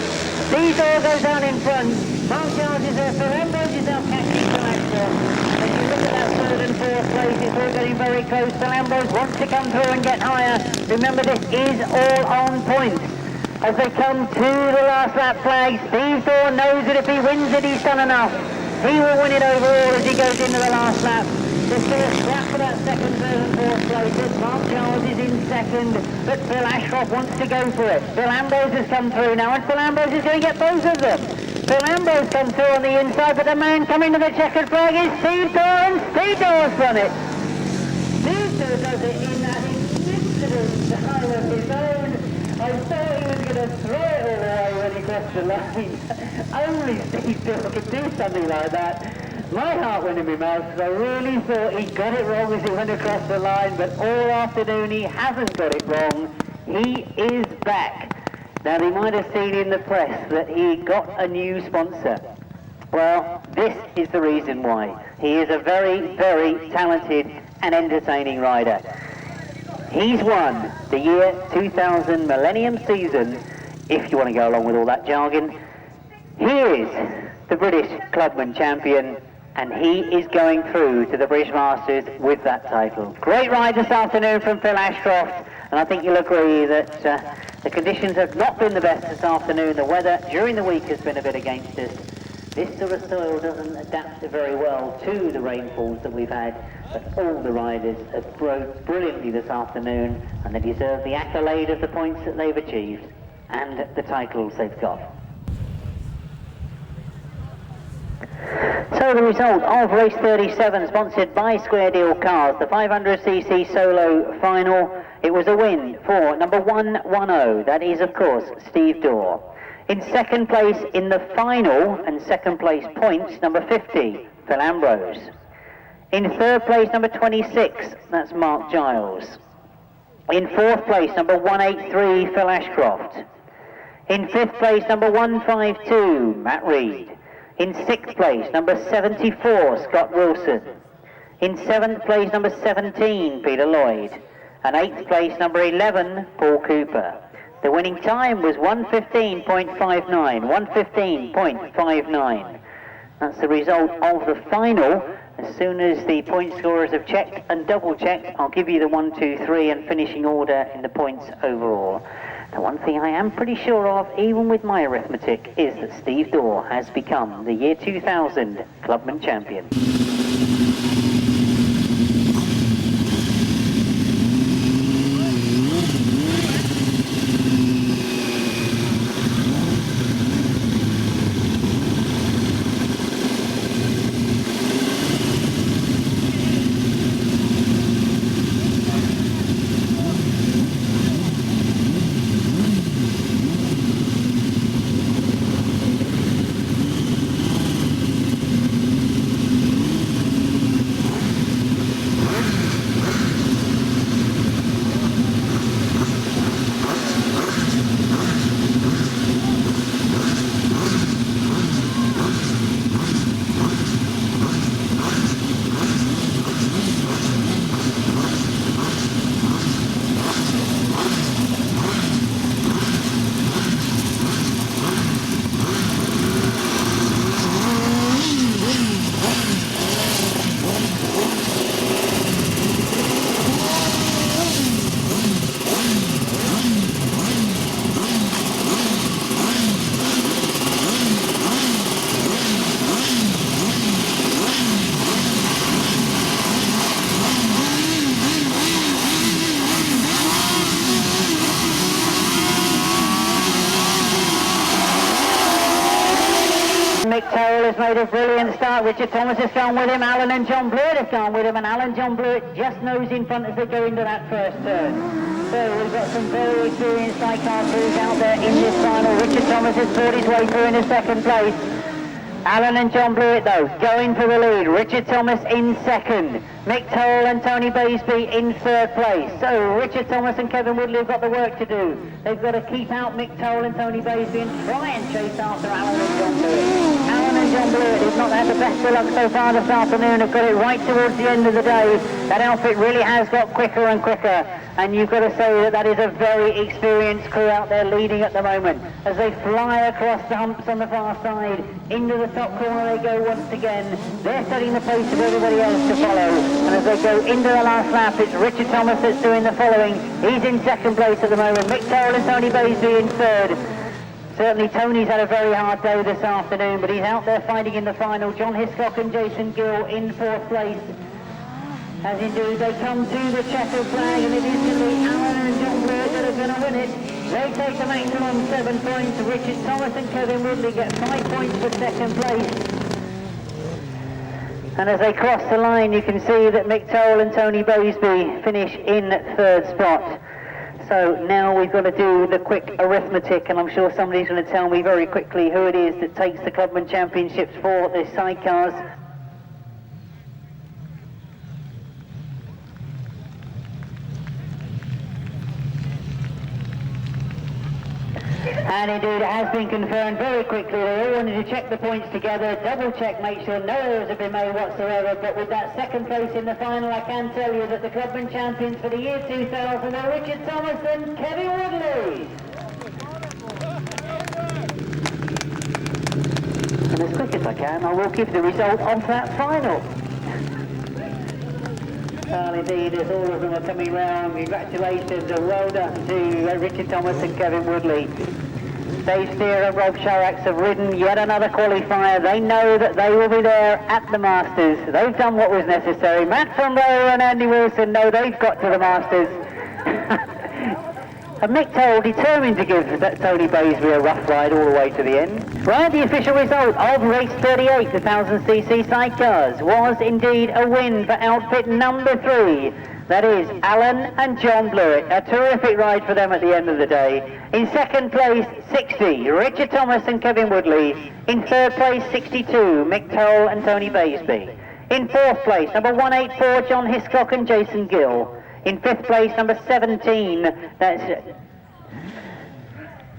Steve Daw goes down in front. Mark Giles is there. Phil Ambrose is now catching Phil Ashcroft. As you look at that third and fourth place, it's all getting very close. Phil Ambrose wants to come through and get higher. Remember, this is all on point. As they come to the last lap flag, Steve Daw knows that if he wins it, he's done enough. He will win it overall as he goes into the last lap. There's still a scrap for that second, third and fourth places. Mark Giles is in second, but Phil Ashcroft wants to go for it. Phil Ambrose has come through now, and Phil Ambrose is going to get both of them. Phil Ambrose comes through on the inside, but the man coming to the checkered flag is Steve Daw, and Steve Daw's won it. Steve Daw does it in that invincible style of his own. I thought he was going to throw it all the way when he crossed the line. Only Steve Daw could do something like that. My heart went in my mouth because I really thought he got it wrong as he went across the line, but all afternoon he hasn't got it wrong. He is back. Now, they might have seen in the press that he got a new sponsor. Well, this is the reason why. He is a very, very talented and entertaining rider. He's won the year 2000 Millennium season, if you want to go along with all that jargon. He is the British Clubman Champion, and he is going through to the British Masters with that title. Great ride this afternoon from Phil Ashcroft, and I think you'll agree that the conditions have not been the best this afternoon. The weather during the week has been a bit against us. This sort of soil doesn't adapt very well to the rainfalls that we've had, but all the riders have rode brilliantly this afternoon, and they deserve the accolade of the points that they've achieved and the titles they've got. So the result of race 37, sponsored by Square Deal Cars, the 500cc solo final, it was a win for number 110, that is of course Steve Daw. In second place in the final and second place points, number 50, Phil Ambrose. In third place, number 26, that's Mark Giles. In fourth place, number 183, Phil Ashcroft. In fifth place, number 152, Matt Reed. In sixth place, number 74, Scott Wilson. In seventh place, number 17, Peter Lloyd. And eighth place, number 11, Paul Cooper. The winning time was 1:15.59, 1:15.59. That's the result of the final. As soon as the point scorers have checked and double checked, I'll give you the 1, 2, 3 and finishing order in the points overall. The one thing I am pretty sure of, even with my arithmetic, is that Steve Daw has become the year 2000 Clubman Champion. made a brilliant start. Richard Thomas has gone with him. Alan and John Blewett have gone with him. And Alan John Blewett just nose in front as they go into that first turn. So we've got some very experienced sidecar crews out there in this final. Richard Thomas has fought his way through in the second place. Alan and John Blewett, though, going for the lead. Richard Thomas in second. Mick Toll and Tony Baisby in third place. So Richard Thomas and Kevin Woodley have got the work to do. They've got to keep out Mick Toll and Tony Baisby and try and chase after Alan and John Blewett. Alan and John Blewett, who've not had the best of luck so far this afternoon, have got it right towards the end of the day. That outfit really has got quicker and quicker. And you've got to say that that is a very experienced crew out there leading at the moment. As they fly across the humps on the far side, into the top corner they go once again. They're setting the pace for everybody else to follow. And as they go into the last lap, it's Richard Thomas that's doing the following. He's in second place at the moment. Mick Toll and Tony Baisby in third. Certainly Tony's had a very hard day this afternoon, but he's out there fighting in the final. John Hiscock and Jason Gill in fourth place. As indeed they come to the checkered flag, and it is going to be Alan and John Blewett that are going to win it. They take the maximum 7 points. Richard Thomas and Kevin Woodley get 5 points for second place. And as they cross the line, you can see that Mick Toll and Tony Baisby finish in third spot. So now we've got to do the quick arithmetic, and I'm sure somebody's going to tell me very quickly who it is that takes the Clubman Championships for the sidecars. And indeed, it has been confirmed very quickly. They all wanted to check the points together, double check, make sure no errors have been made whatsoever. But with that second place in the final, I can tell you that the Clubman champions for the year 2000 are Richard Thomas and Kevin Woodley. And as quick as I can, I will give the result of that final. Well, indeed, as all of them are coming round, congratulations and well done to Richard Thomas and Kevin Woodley. Dave Steer and Rob Sharax have ridden yet another qualifier. They know that they will be there at the Masters. They've done what was necessary. Matt Van Roer and Andy Wilson know they've got to the Masters. And Mick Toll determined to give Tony Baisby a rough ride all the way to the end. Right, the official result of race 38, the 1000cc sidecars, was indeed a win for outfit number 3. That is Alan and John Blewett. A terrific ride for them at the end of the day. In second place, 60, Richard Thomas and Kevin Woodley. In third place, 62, Mick Toll and Tony Baisby. In fourth place, number 184, John Hiscock and Jason Gill. In fifth place, number 17, that's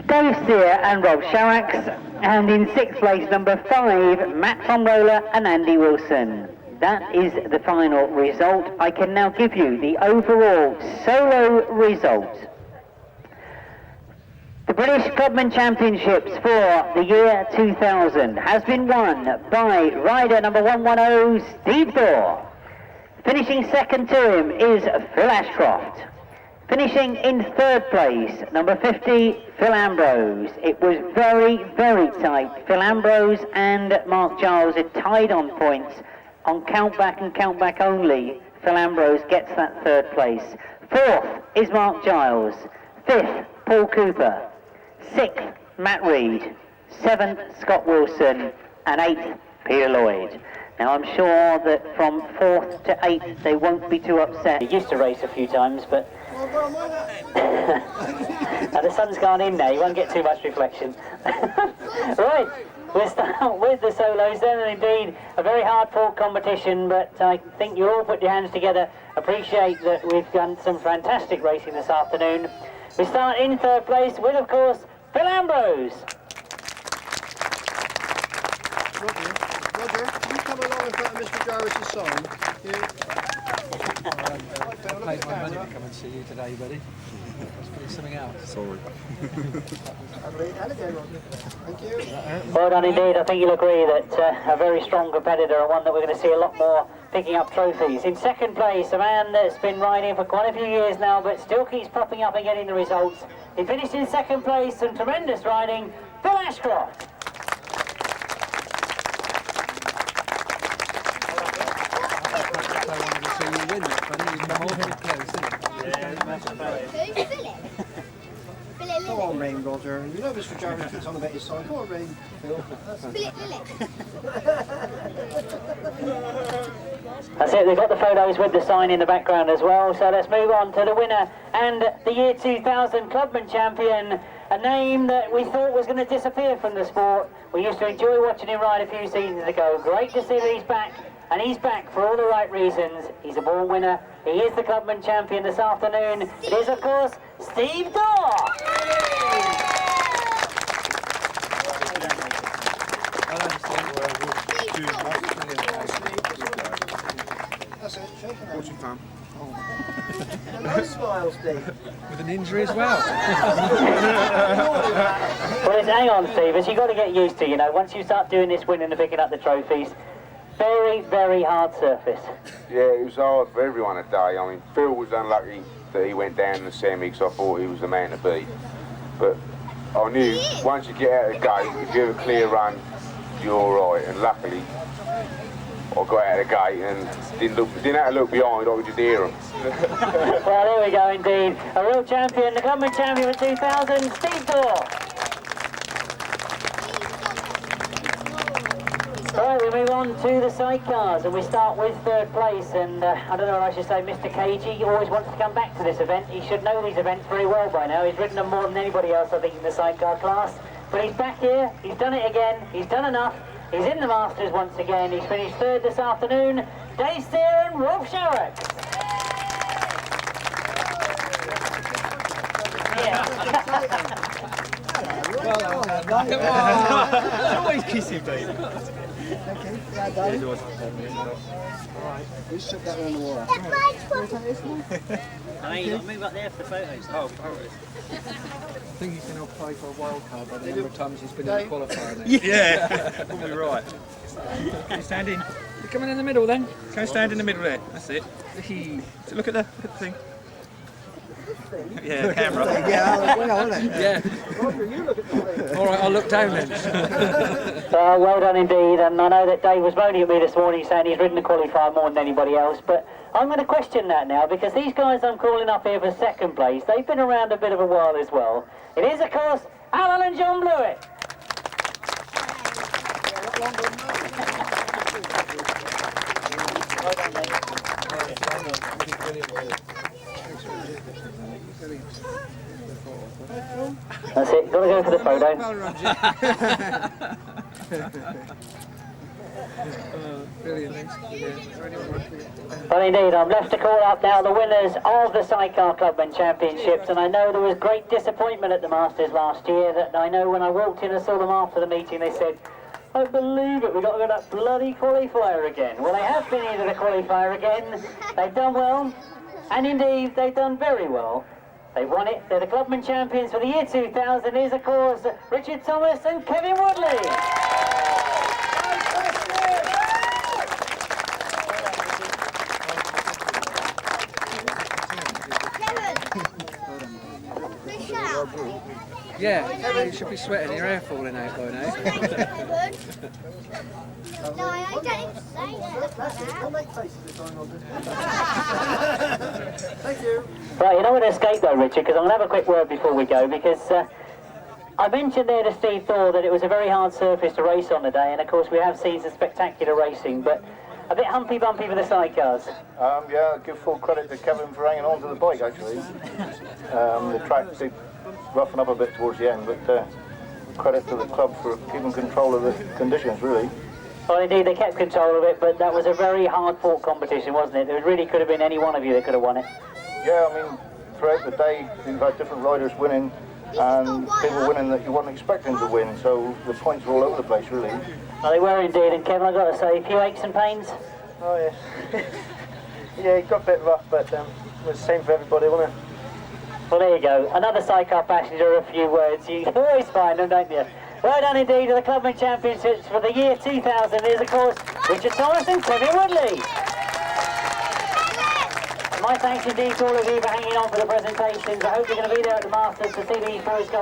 Dave Steer and Rob Sharax. And in sixth place, number 5, Matt Van Roer and Andy Wilson. That is the final result. I can now give you the overall solo result. The British Clubman Championships for the year 2000 has been won by rider number 110, Steve Daw. Finishing second to him is Phil Ashcroft. Finishing in third place, number 50, Phil Ambrose. It was very, very tight. Phil Ambrose and Mark Giles are tied on points. On countback and countback only, Phil Ambrose gets that third place. Fourth is Mark Giles. Fifth, Paul Cooper. Sixth, Matt Reed. Seventh, Scott Wilson. And eighth, Peter Lloyd. Now I'm sure that from fourth to eighth they won't be too upset. He used to race a few times, but now the sun's gone in now, you won't get too much reflection. Right, we'll start with the solos then, and indeed a very hard-fought competition, but I think you all put your hands together, appreciate that we've done some fantastic racing this afternoon. We start in third place with, of course, Phil Ambrose.
Roger, can you come along and put Mr. Jarvis's song?
I paid my money to come and see you today, buddy. Let's put something out. Sorry.
Thank you.
Well done indeed. I think you'll agree that a very strong competitor, and one that we're going to see a lot more picking up trophies. In second place, a man that's been riding for quite a few years now, but still keeps popping up and getting the results. He finished in second place, some tremendous riding, Phil Ashcroft.
I wanted to see you win that, buddy. You've come all very close, didn't you?
Who's Philip? Philip
Come on, Rain, Roger. You know Mr. Jarvis keeps on about his side. Come on, Rain. Phil.
That's it, they've got the photos with the sign in the background as well, so let's move on to the winner and the year 2000 Clubman champion, a name that we thought was going to disappear from the sport. We used to enjoy watching him ride a few seasons ago. Great to see that he's back, and he's back for all the right reasons. He's a born winner, he is the Clubman champion this afternoon. It is, of course, Steve Daw!
That's it, shake it. Watching fun. Nice smile, Steve.
With an injury as well.
Well, hang on, Steve, as you've got to get used to, you know, once you start doing this winning and picking up the trophies, very, very hard surface.
Yeah, it was hard for everyone today. I mean, Phil was unlucky that he went down in the semi because I thought he was the man to beat. But I knew once you get out of the gate, if you have a clear run, you're all right. And luckily, I got out of the gate and didn't have to look behind, I could just hear him.
Well, there we go indeed. A real champion, the Clubman champion of 2000, Steve Daw. Right, we move on to the sidecars and we start with third place, and I don't know what I should say, Mr. Cagey always wants to come back to this event. He should know these events very well by now. He's ridden them more than anybody else, I think, in the sidecar class. But he's back here, he's done it again, he's done enough. He's in the Masters once again. He's finished third this afternoon. Dave Steer and Rolf Sharrock.
Come on! It's always kissing, baby.
Thank you. Yeah, Dave. Alright, we shook that around the wall.
I mean, you've got to move up there for the photos.
Oh, photos.
I think he can apply for a wild card by the number of times he's been in the qualifier now.
Yeah, probably right. Can you stand in?
You're coming in the middle then.
Can you stand in the middle there? That's it. So look at the thing. Yeah, the camera.
Yeah, well, isn't it?
Yeah.
Roger, you look at the thing.
All right, I'll look down then.
Well done indeed, and I know that Dave was moaning at me this morning saying he's ridden the qualifier more than anybody else, but I'm going to question that now, because these guys I'm calling up here for second place, they've been around a bit of a while as well. It is, of course, Alan and John Blewett. That's it, got to go for the photo.
Brilliant.
Well indeed, I'm left to call up now the winners of the Sidecar Clubman Championships, and I know there was great disappointment at the Masters last year. That I know when I walked in and saw them after the meeting, they said, I believe it, we've got to go to that bloody qualifier again. Well, they have been into the qualifier again, they've done well, and indeed they've done very well. They won it, they're the Clubman Champions for the year 2000, is of course Richard Thomas and Kevin Woodley.
Yeah, you should be sweating your hair falling out by now.
No, I don't say
Thank you.
Right, you don't want to escape though, Richard, because I'm going to have a quick word before we go, because I mentioned there to Steve Daw that it was a very hard surface to race on today, and of course we have seen some spectacular racing, but a bit humpy-bumpy for the sidecars.
Yeah, give full credit to Kevin for hanging on to the bike, actually. The track did roughen up a bit towards the end, but credit to the club for keeping control of the conditions, really.
Well, indeed, they kept control of it, but that was a very hard-fought competition, wasn't it? There really could have been any one of you that could have won it.
Yeah, I mean, throughout the day, you've had different riders winning, and people winning that you weren't expecting to win, so the points were all over the place, really.
Well, they were indeed, and Kevin, I've got to say, a few aches and pains.
Oh, yeah. Yeah, it got a bit rough, but it was the same for everybody, wasn't it?
Well, there you go. Another sidecar passenger, a few words. You always find them, don't you? Well done indeed to the Clubman Championships for the year 2000 is, of course, Richard Thomas and Kevin Woodley. My thanks indeed to all of you for hanging on for the presentations. I hope you're going to be there at the Masters to see these boys go